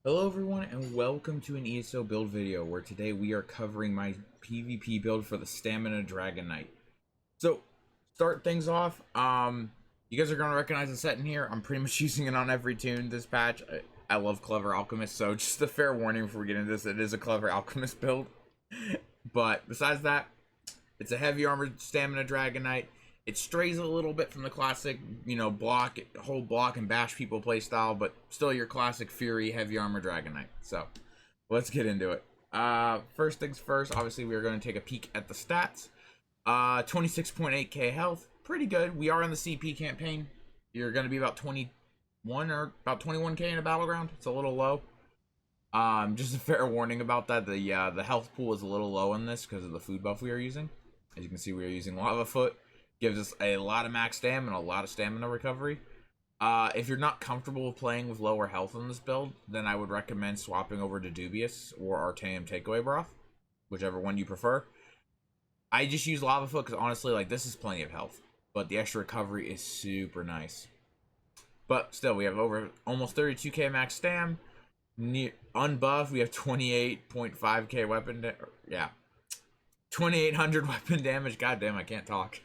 Hello everyone and welcome to an ESO build video where today we are covering my PvP build for the Stamina Dragonknight. So, start things off, you guys are going to recognize the set in here. I'm pretty much using it on every tune this patch. I love Clever Alchemist, so just a fair warning before we get into this, it is a Clever Alchemist build. But besides that, it's a heavy armored Stamina Dragonknight. It strays a little bit from the classic, hold block and bash people playstyle, but still your classic Fury heavy armor Dragonknight. So, let's get into it. First things first, obviously we are going to take a peek at the stats. 26.8k health, pretty good. We are in the CP campaign. You're going to be about 21 or about 21k in a battleground. It's a little low. Just a fair warning about that. The health pool is a little low in this because of the food buff we are using. As you can see, we are using Lava Foot. Gives us a lot of max stam and a lot of stamina recovery. If you're not comfortable with playing with lower health in this build, then I would recommend swapping over to Dubious or Artanium Takeaway Broth, whichever one you prefer. I just use Lava Foot because honestly, like, this is plenty of health, but the extra recovery is super nice. But still, we have over almost 32k max stam. Unbuffed, we have 28.5k weapon. Yeah, 2800 weapon damage. God damn, I can't talk.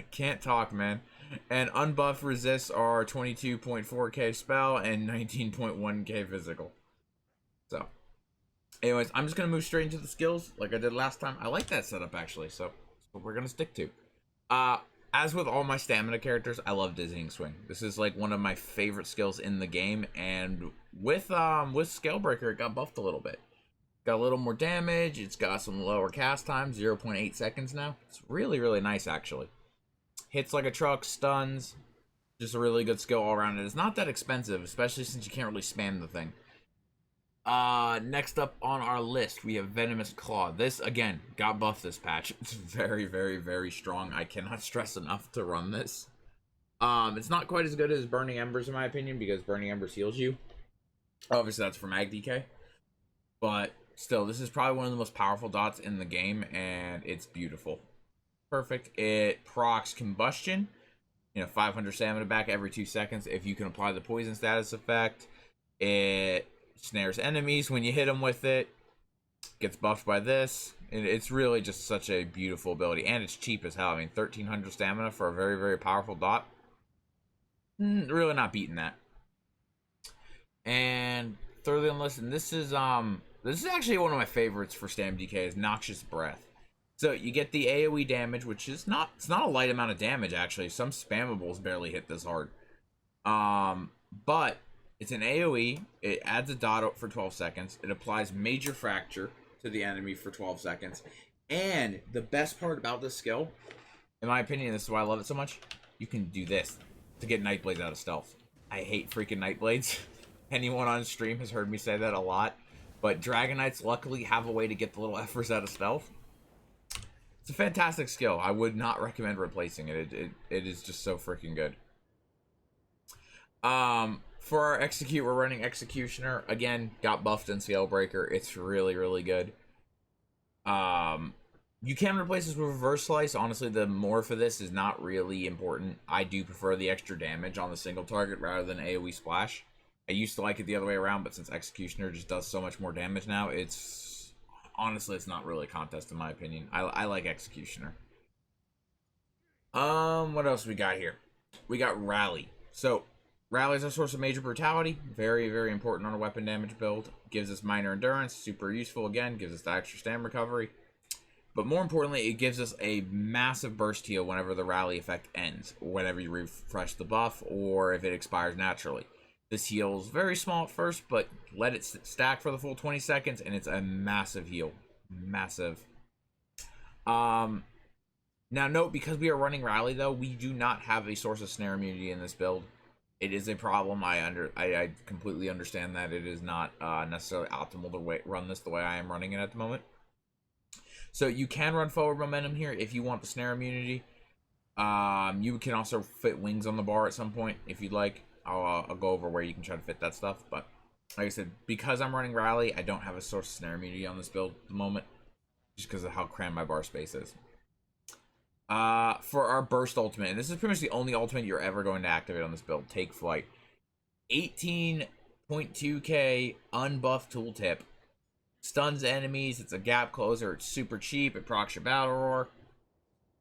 Can't talk, man. And unbuffed resists are 22.4k spell and 19.1k physical. So, anyways, I'm just going to move straight into the skills like I did last time. I like that setup, actually, so that's what we're going to stick to. As with all my stamina characters, I love Dizzying Swing. This is like one of my favorite skills in the game, and with Scalebreaker, it got buffed a little bit. Got a little more damage, it's got some lower cast time, 0.8 seconds now. It's really, really nice, actually. Hits like a truck, stuns, just a really good skill all around. It's not that expensive, especially since you can't really spam the thing. Next up on our list, we have Venomous Claw. This, again, got buffed this patch. It's very, very, very strong. I cannot stress enough to run this. It's not quite as good as Burning Embers, in my opinion, because Burning Embers heals you. Obviously, that's for Mag DK. But still, this is probably one of the most powerful dots in the game, and it's beautiful. Perfect. It procs Combustion. 500 stamina back every 2 seconds if you can apply the poison status effect. It snares enemies when you hit them with it. Gets buffed by this. And it's really just such a beautiful ability. And it's cheap as hell. I mean, 1300 stamina for a very, very powerful dot. Really not beating that. And thirdly on the list, and this is actually one of my favorites for Stam DK, is Noxious Breath. So you get the AoE damage, which is it's not a light amount of damage, actually. Some spammables barely hit this hard. But it's an AoE. It adds a dot up for 12 seconds. It applies Major Fracture to the enemy for 12 seconds. And the best part about this skill, in my opinion, this is why I love it so much, you can do this to get Nightblades out of stealth. I hate freaking Nightblades. Anyone on stream has heard me say that a lot. But Dragonites luckily have a way to get the little F'ers out of stealth. It's a fantastic skill. I would not recommend replacing it. It is just so freaking good. For our Execute, we're running Executioner. Again, got buffed in Scalebreaker. It's really, really good. You can replace this with Reverse Slice. Honestly, the more for this is not really important. I do prefer the extra damage on the single target rather than AoE Splash. I used to like it the other way around, but since Executioner just does so much more damage now, honestly, it's not really a contest in my opinion. I like Executioner. What else we got here? We got Rally. So, Rally is a source of major brutality. Very, very important on a weapon damage build. Gives us minor endurance. Super useful again. Gives us the extra stam recovery. But more importantly, it gives us a massive burst heal whenever the Rally effect ends. Whenever you refresh the buff or if it expires naturally. This heals very small at first, but let it stack for the full 20 seconds, and it's a massive heal. Massive. Now note, because we are running Rally, though, we do not have a source of snare immunity in this build. It is a problem. I completely understand that it is not necessarily optimal to run this the way I am running it at the moment. So you can run forward momentum here if you want the snare immunity. You can also fit wings on the bar at some point if you'd like. I'll go over where you can try to fit that stuff, but like I said, because I'm running Rally, I don't have a source of snare immunity on this build at the moment, just because of how crammed my bar space is. For our Burst Ultimate, and this is pretty much the only ultimate you're ever going to activate on this build, Take Flight. 18 0.2k unbuffed tooltip. Stuns enemies, it's a gap closer, it's super cheap, it procs your battle roar.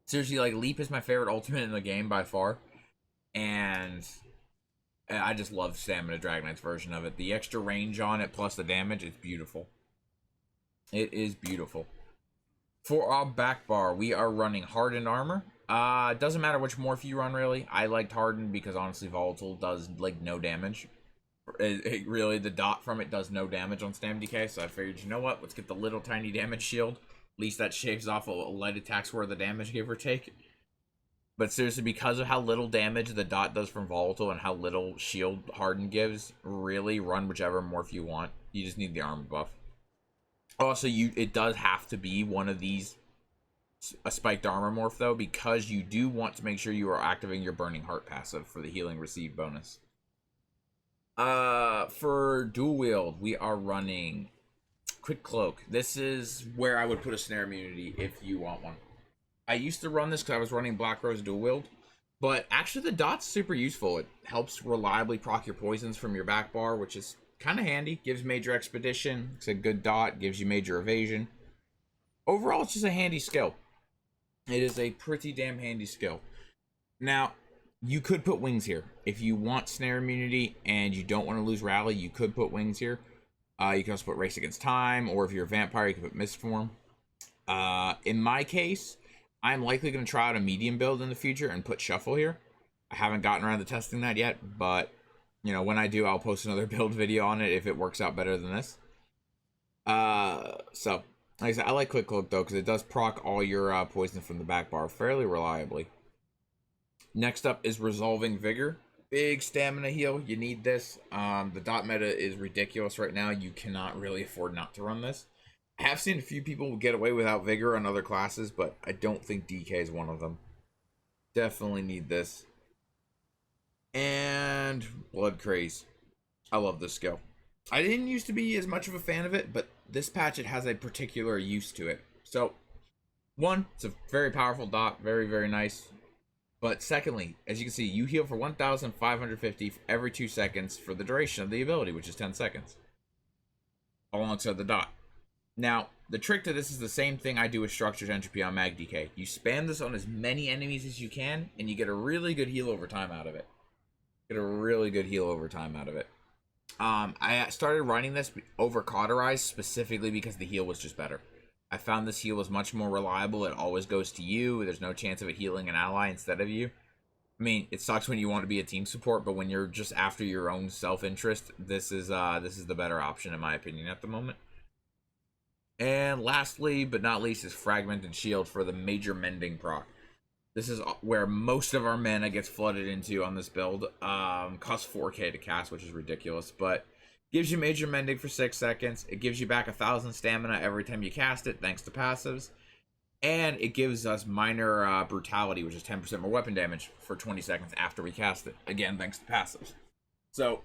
Seriously, like, Leap is my favorite ultimate in the game by far. And I just love Stamina Dragonknight's version of it. The extra range on it plus the damage, it's beautiful. It is beautiful. For our back bar, we are running Hardened Armor. It doesn't matter which morph you run, really. I liked Hardened because, honestly, Volatile does, like, no damage. Really, the dot from it does no damage on Stam DK, so I figured, you know what? Let's get the little tiny damage shield. At least that shaves off a light attack's worth of damage, give or take. But seriously, because of how little damage the dot does from Volatile and how little shield Harden gives, really run whichever morph you want. You just need the armor buff. Also, it does have to be one of these, a spiked armor morph, though, because you do want to make sure you are activating your Burning Heart passive for the healing received bonus. For dual wield, we are running Quick Cloak. This is where I would put a snare immunity if you want one. I used to run this because I was running Black Rose dual wield, but actually the dot's super useful. It helps reliably proc your poisons from your back bar, which is kind of handy. Gives major expedition. It's a good dot. Gives you major evasion. Overall, it's just a handy skill. It is a pretty damn handy skill. Now, you could put wings here. If you want snare immunity and you don't want to lose rally, you could put wings here. You can also put Race Against Time, or if you're a vampire, you can put Mistform. In my case, I'm likely going to try out a medium build in the future and put Shuffle here. I haven't gotten around to testing that yet, but, you know, when I do, I'll post another build video on it if it works out better than this. So, like I said, I like Quick Cloak, though, because it does proc all your poison from the back bar fairly reliably. Next up is Resolving Vigor. Big stamina heal. You need this. The dot meta is ridiculous right now. You cannot really afford not to run this. I have seen a few people get away without Vigor on other classes, but I don't think DK is one of them. Definitely need this. And Blood Craze. I love this skill. I didn't used to be as much of a fan of it, but this patch, it has a particular use to it. So, one, it's a very powerful dot. Very, very nice. But secondly, as you can see, you heal for 1,550 every 2 seconds for the duration of the ability, which is 10 seconds. Alongside the dot. Now, the trick to this is the same thing I do with Structured Entropy on Mag DK. You spam this on as many enemies as you can, and you get a really good heal over time out of it. I started running this over Cauterize specifically because the heal was just better. I found this heal was much more reliable. It always goes to you. There's no chance of it healing an ally instead of you. I mean, it sucks when you want to be a team support, but when you're just after your own self-interest, this is the better option in my opinion at the moment. And lastly, but not least, is Fragmented Shield for the major mending proc. This is where most of our mana gets flooded into on this build. Costs 4k to cast, which is ridiculous, but gives you major mending for 6 seconds. It gives you back 1,000 stamina every time you cast it, thanks to passives. And it gives us minor brutality, which is 10% more weapon damage for 20 seconds after we cast it. Again, thanks to passives. So,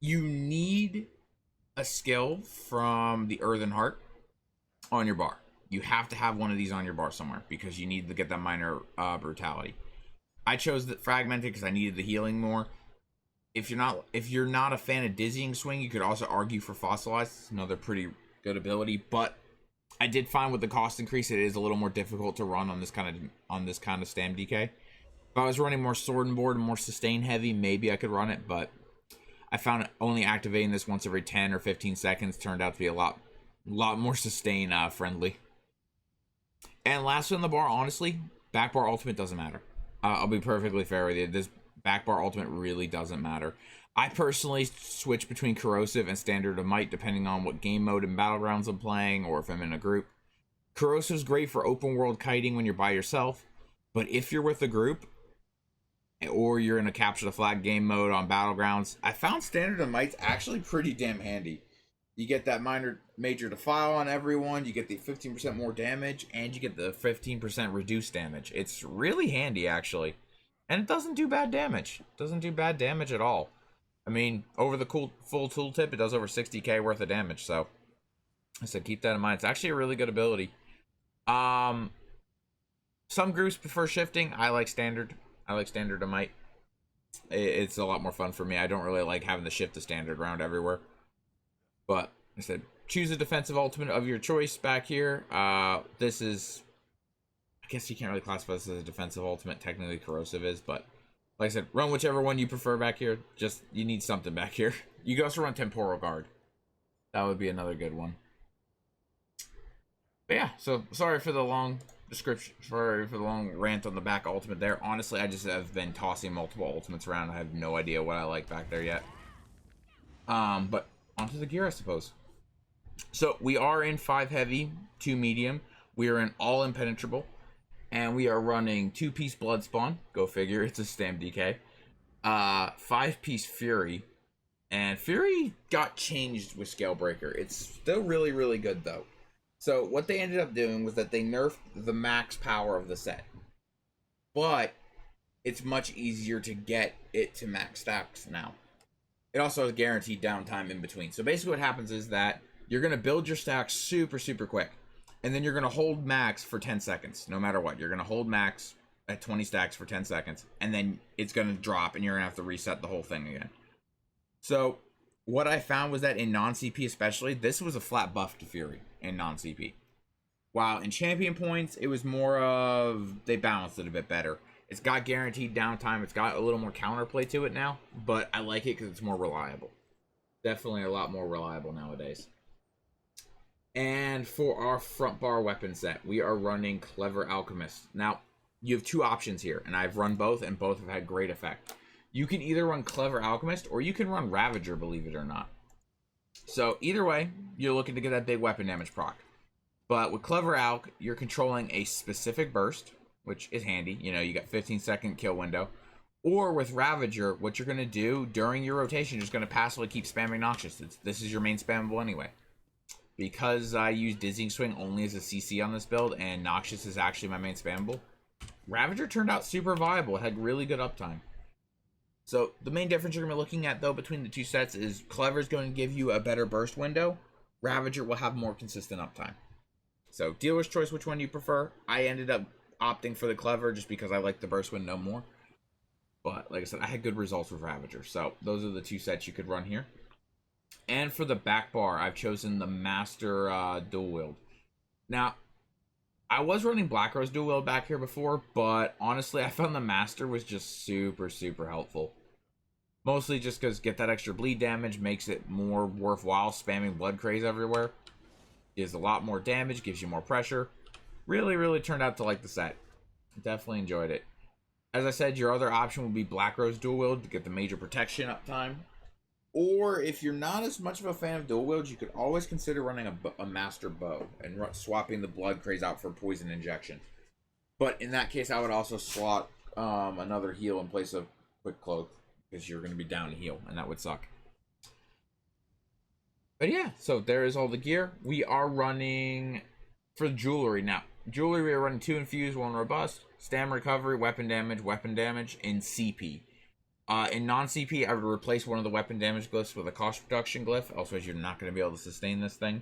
you need a skill from the Earthen Heart on your bar. You have to have one of these on your bar somewhere because you need to get that minor brutality. I chose the Fragmented because I needed the healing more. If you're not a fan of Dizzying Swing, you could also argue for Fossilized. It's another pretty good ability, but I did find with the cost increase, it is a little more difficult to run on this kind of Stam DK. If I was running more Sword and Board and more sustain heavy, maybe I could run it, but I found only activating this once every 10 or 15 seconds turned out to be a lot more sustain friendly. And lastly on the bar, honestly, back bar ultimate doesn't matter. I'll be perfectly fair with you. This back bar ultimate really doesn't matter. I personally switch between Corrosive and Standard of Might depending on what game mode and Battlegrounds I'm playing or if I'm in a group. Corrosive's great for open world kiting when you're by yourself, but if you're with a group or you're in a Capture the Flag game mode on Battlegrounds, I found Standard of Might's actually pretty damn handy. You get that major defile on everyone, you get the 15% more damage, and you get the 15% reduced damage. It's really handy, actually. And it doesn't do bad damage. It doesn't do bad damage at all. I mean, over the full tooltip, it does over 60k worth of damage, so I said keep that in mind. It's actually a really good ability. Some groups prefer shifting. I like Standard. I like Standard of Might. It's a lot more fun for me. I don't really like having to shift the standard around everywhere. But I said, choose a defensive ultimate of your choice back here. This is, I guess you can't really classify this as a defensive ultimate. Technically, corrosive is, but like I said, run whichever one you prefer back here. Just, you need something back here. You can also run Temporal Guard. That would be another good one. But yeah, so sorry for the long description, sorry for the long rant on the back ultimate there. Honestly, I just have been tossing multiple ultimates around. I have no idea what I like back there yet. But onto the gear, I suppose. So we are in 5 heavy, 2 medium. We are in all impenetrable. And we are running 2-piece blood spawn. Go figure, it's a stam DK. 5-piece fury. And fury got changed with Scalebreaker. It's still really, really good though. So what they ended up doing was that they nerfed the max power of the set. But it's much easier to get it to max stacks now. It also has guaranteed downtime in between. So basically what happens is that you're going to build your stacks super, super quick. And then you're going to hold max for 10 seconds, no matter what. You're going to hold max at 20 stacks for 10 seconds. And then it's going to drop and you're going to have to reset the whole thing again. So what I found was that in non-CP especially, this was a flat buff to Fury in non-CP. While in champion points, it was more of, they balanced it a bit better. It's got guaranteed downtime. It's got a little more counterplay to it now. But I like it because it's more reliable. Definitely a lot more reliable nowadays. And for our front bar weapon set, we are running Clever Alchemist. Now, you have 2 options here, and I've run both, and both have had great effect. You can either run Clever Alchemist, or you can run Ravager, believe it or not. So, either way, you're looking to get that big weapon damage proc. But with Clever Alch, you're controlling a specific burst, which is handy. You know, you got 15-second kill window. Or with Ravager, what you're going to do during your rotation, you're just going to passively keep spamming Noxious. This is your main spammable anyway. Because I use Dizzying Swing only as a CC on this build, and Noxious is actually my main spammable, Ravager turned out super viable. It had really good uptime. So the main difference you're going to be looking at, though, between the 2 sets is Clever is going to give you a better burst window. Ravager will have more consistent uptime. So dealer's choice, which one you prefer. I ended up opting for the Clever just because I like the burst window more. But like I said, I had good results with Ravager. So those are the 2 sets you could run here. And for the back bar, I've chosen the Master Dual Wield. Now, I was running Black Rose Dual Wield back here before, but honestly, I found the Master was just super, super helpful. Mostly just because get that extra bleed damage makes it more worthwhile spamming Blood Craze everywhere. Gives a lot more damage, gives you more pressure. Really, really turned out to like the set. Definitely enjoyed it. As I said, your other option would be Black Rose Dual Wield to get the major protection uptime. Or if you're not as much of a fan of dual wields, you could always consider running a Master Bow and swapping the Blood Craze out for Poison Injection. But in that case, I would also slot another heal in place of Quick Cloak, because you're going to be down to heal, and that would suck. But yeah, so there is all the gear. We are running for jewelry now. Jewelry, we are running 2 infused, 1 robust, stam recovery, weapon damage in CP. In non-CP, I would replace one of the weapon damage glyphs with a cost reduction glyph, else you're not going to be able to sustain this thing.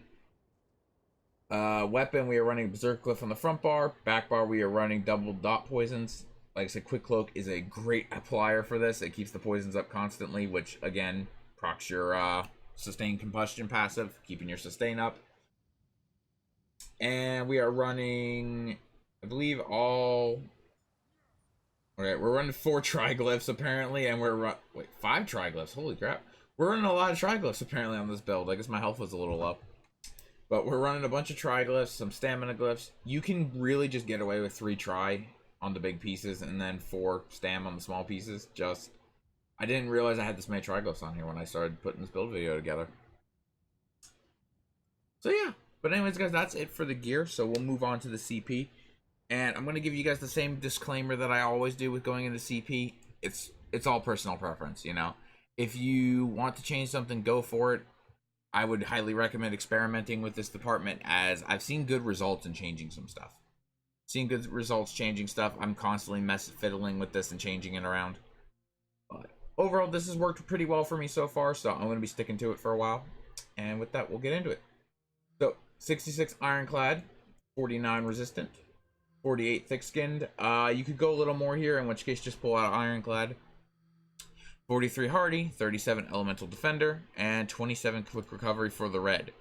Weapon, we are running Berserker glyph on the front bar. Back bar, we are running double dot poisons. Like I said, Quick Cloak is a great applier for this. It keeps the poisons up constantly, which, again, procs your sustained combustion passive, keeping your sustain up. And we are running, I believe, all... Okay, we're running 4 triglyphs apparently, and we're 5 triglyphs. Holy crap! We're running a lot of triglyphs apparently on this build. I guess my health was a little low, but we're running a bunch of triglyphs, some stamina glyphs. You can really just get away with 3 tri on the big pieces, and then 4 stam on the small pieces. I didn't realize I had this many triglyphs on here when I started putting this build video together. So yeah, but anyways, guys, that's it for the gear. So we'll move on to the CP. And I'm going to give you guys the same disclaimer that I always do with going into CP. It's all personal preference, you know. If you want to change something, go for it. I would highly recommend experimenting with this department, as I've seen good results in changing some stuff. Seen good results changing stuff. I'm constantly fiddling with this and changing it around. But overall, this has worked pretty well for me so far, so I'm going to be sticking to it for a while. And with that, we'll get into it. So, 66 Ironclad, 49 Resistant. 48 thick-skinned. You could go a little more here, in which case just pull out Ironclad. 43 hardy, 37 elemental defender, and 27 quick recovery for the red.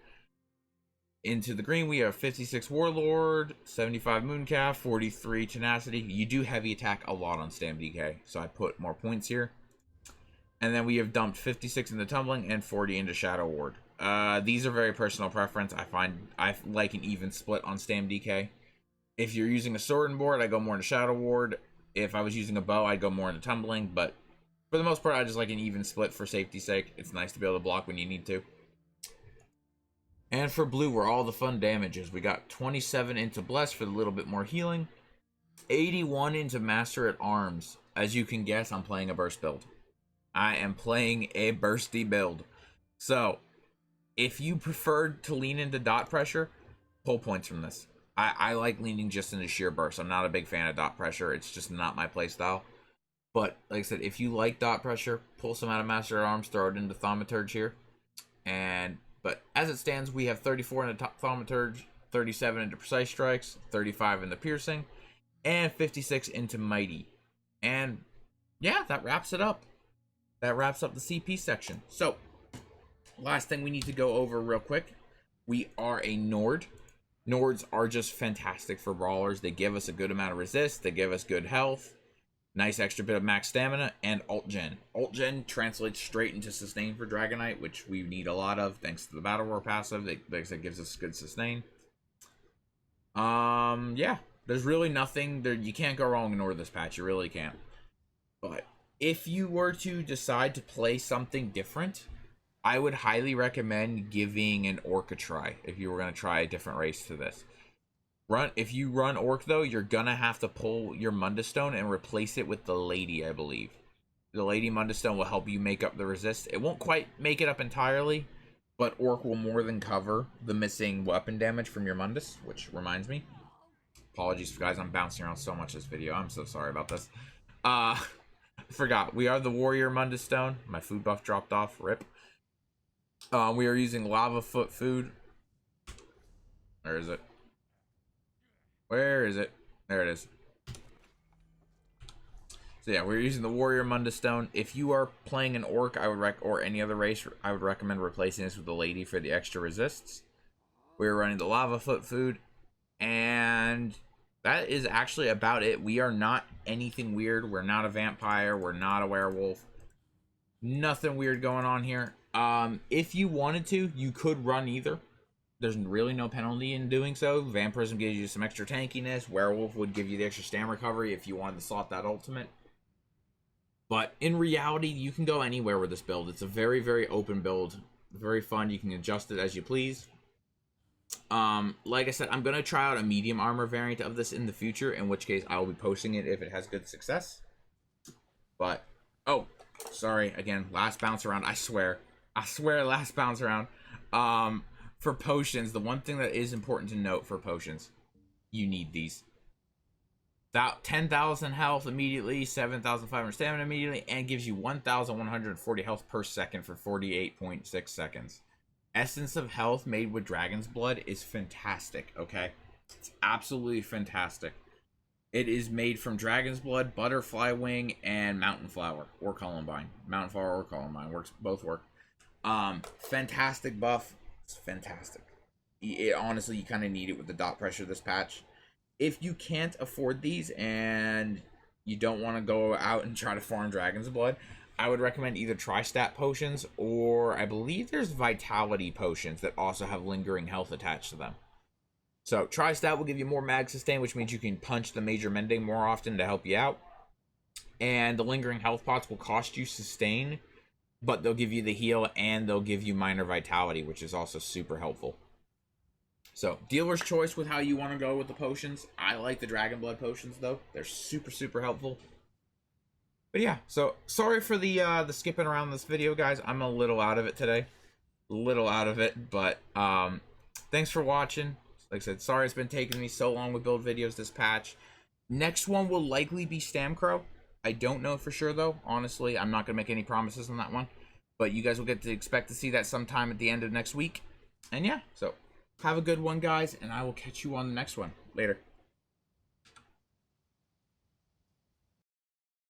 Into the green, we have 56 warlord, 75 mooncalf, 43 tenacity. You do heavy attack a lot on stam DK, so I put more points here. And then we have dumped 56 into tumbling and 40 into shadow ward. These are very personal preference. I like an even split on stam DK. If you're using a sword and board, I go more into shadow ward. If I was using a bow, I'd go more into tumbling. But for the most part, I just like an even split for safety's sake. It's nice to be able to block when you need to. And for blue, where all the fun damage is, we got 27 into bless for a little bit more healing. 81 into master at arms. As you can guess, I'm playing a burst build. I am playing a bursty build. So, if you preferred to lean into dot pressure, pull points from this. I like leaning just into sheer burst. I'm not a big fan of dot pressure. It's just not my playstyle. But, like I said, if you like dot pressure, pull some out of master at arms, throw it into thaumaturge here. But as it stands, we have 34 into thaumaturge, 37 into precise strikes, 35 into piercing, and 56 into mighty. And yeah, that wraps it up. That wraps up the CP section. So, last thing we need to go over real quick. We are a Nord. Nords are just fantastic for brawlers. They give us a good amount of resist. They give us good health. Nice extra bit of max stamina. And alt gen. Alt gen translates straight into sustain for Dragonknight, which we need a lot of thanks to the Battle Roar passive. That gives us good sustain. Yeah. There's really nothing there. You can't go wrong in Nord this patch. You really can't. But if you were to decide to play something different, I would highly recommend giving an Orc a try if you were going to try a different race to this. If you run Orc, though, you're going to have to pull your Mundus Stone and replace it with the Lady, I believe. The Lady Mundus Stone will help you make up the resist. It won't quite make it up entirely, but Orc will more than cover the missing weapon damage from your Mundus, which reminds me. Apologies, guys, I'm bouncing around so much this video. I'm so sorry about this. Forgot. We are the Warrior Mundus Stone. My food buff dropped off. Rip. We are using Lava Foot food. Where is it? Where is it? There it is. So yeah, we're using the Warrior Mundus Stone. If you are playing an Orc, or any other race, I would recommend replacing this with the Lady for the extra resists. We're running the Lava Foot food, and that is actually about it. We are not anything weird. We're not a vampire. We're not a werewolf. Nothing weird going on here. If you wanted to, you could run either. There's really no penalty in doing so. Vampirism gives you some extra tankiness. Werewolf would give you the extra stam recovery if you wanted to slot that ultimate. But in reality, you can go anywhere with this build. It's a very, very open build. Very fun. You can adjust it as you please. Like I said, I'm going to try out a medium armor variant of this in the future, in which case I will be posting it if it has good success. But, oh, sorry, again, last bounce around. I swear, last bounce around. For potions, the one thing that is important to note for potions, you need these. That 10,000 health immediately, 7,500 stamina immediately, and gives you 1,140 health per second for 48.6 seconds. Essence of Health made with Dragon's Blood is fantastic, okay? It's absolutely fantastic. It is made from Dragon's Blood, Butterfly Wing, and Mountain Flower, or Columbine. Mountain Flower or Columbine, both work. Fantastic buff. It's fantastic. Honestly, you kind of need it with the dot pressure this patch. If you can't afford these and you don't want to go out and try to farm Dragon's Blood, I would recommend either Tri-Stat potions, or I believe there's Vitality potions that also have lingering health attached to them. So Tri-Stat will give you more mag sustain, which means you can punch the major mending more often to help you out. And the lingering health pots will cost you sustain, but they'll give you the heal and they'll give you minor vitality, which is also super helpful. So, dealer's choice with how you want to go with the potions. I like the Dragon Blood potions, though. They're super, super helpful. But yeah, so sorry for the skipping around this video, guys. I'm a little out of it today. A little out of it, but thanks for watching. Like I said, sorry it's been taking me so long with build videos this patch. Next one will likely be Stamcrow. I don't know for sure, though. Honestly, I'm not going to make any promises on that one. But you guys will get to expect to see that sometime at the end of next week. And yeah, so have a good one, guys, and I will catch you on the next one. Later.